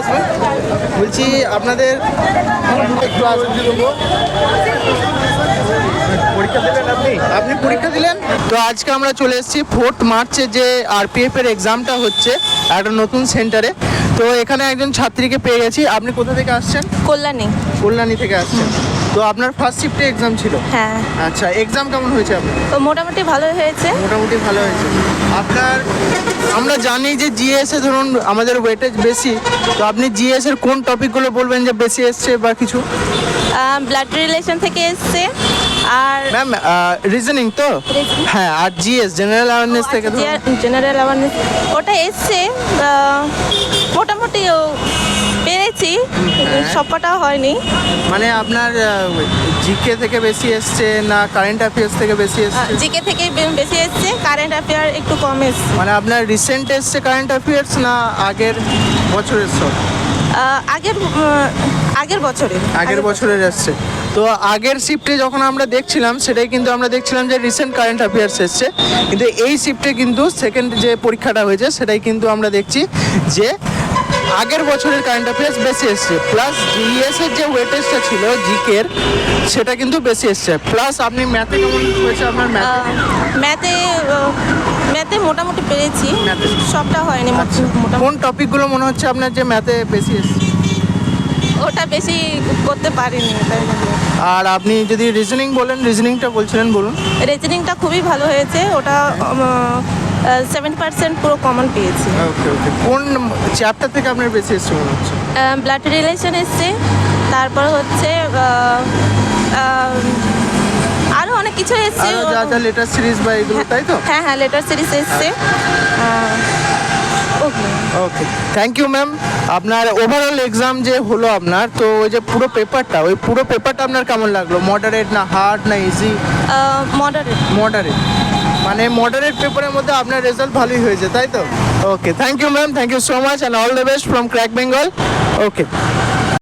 আসবেন। বলছি আপনাদের একটু পরীক্ষা দিলেন আপনি পরীক্ষা দিলেন? তো আজকে আমরা চলে এসেছি 4 মার্চে যে আরপিএফ এর এক্সামটা হচ্ছে একটা নতুন সেন্টারে। তো এখানে একজন ছাত্রীকে পেয়ে গেছি। আপনি কোথা থেকে আসছেন? কল্যাণী থেকে আসছেন। তো আপনার ফার্স্ট শিফটে এক্সাম ছিল? হ্যাঁ। আচ্ছা, এক্সাম কেমন হয়েছে আপনার? তো মোটামুটি ভালোই হয়েছে। মোটামুটি ভালো হয়েছে। আপনার আমরা জানি যে জিএস এ ধরুন আমাদের ওয়েটেজ বেশি, তো আপনি জিএস এর কোন টপিকগুলো বলবেন যে বেশি এসছে বা কিছু? ব্লাড রিলেশন থেকে এসছে আর ম্যাম রিজনিং তো? হ্যাঁ, আর জিএস জেনারেল অ্যাওয়ারনেস থেকে জেনারেল অ্যাওয়ারনেস ওটা এসছে। মোটামুটি পেরেছি, সবকটা হয়নি। মানে আপনার জিকে থেকে বেশি এসছে না কারেন্ট অ্যাফেয়ার্স থেকে বেশি এসছে? জিকে থেকে বেশি এসছে, কারেন্ট অ্যাফেয়ার একটু কম এসছে। মানে আপনার রিসেন্ট এসছে কারেন্ট অ্যাফেয়ার্স না আগের বছরের সব? আগের বছরের এসছে। তো আগের শিফটে যখন আমরা দেখছিলাম সেটাই কিন্তু আমরা দেখছিলাম যে রিসেন্ট কারেন্ট অ্যাফেয়ার্স এসছে, কিন্তু এই শিফটে কিন্তু সেকেন্ড যে পরীক্ষাটা হয়েছে সেটাই কিন্তু আমরা দেখছি যে আগের বছরের কারেন্ট অ্যাফেয়ার্স বেশি এসছে, প্লাস জিএস এর যে ওয়েটেজটা ছিল জিকের সেটা কিন্তু বেশি এসছে। প্লাস আপনি ম্যাথে কেমন হয়েছে আপনার? ম্যাথে মোটামুটি পেরেছি, সবটা হয়নি। কোন টপিকগুলো মনে হচ্ছে আপনার যে ম্যাথে বেশি এসছে? ওটা বেশি করতে পারিনি। আর আপনি যদি রিজনিং বলেন, রিজনিংটা বলছিলেন, বলুন। রিজনিংটা খুবই ভালো হয়েছে, ওটা 7% পুরো কমন পেয়েছি। ওকে ওকে। কোন চ্যাপ্টার থেকে আপনার বেশি এসছে মনে হচ্ছে? ব্লাড রিলেশন এসছে, তারপর হচ্ছে আরও অনেক কিছু এসছে, যা লেটার সিরিজ বা এগুলো, তাই তো? হ্যাঁ, লেটার সিরিজ এসছে। ওকে, থ্যাংক ইউ ম্যাম। আপনার ওভারঅল এক্সাম যে হলো আপনার, তো ওই যে পুরো পেপারটা আপনার কেমন লাগলো? মডারেট না হার্ড না ইজি? মডারেট। মানে মডারেট পেপারের মধ্যে আপনার রেজাল্ট ভালোই হয়েছে, তাই তো? Okay, thank you ma'am, thank you so much and all the best from Crack Bengal. Okay.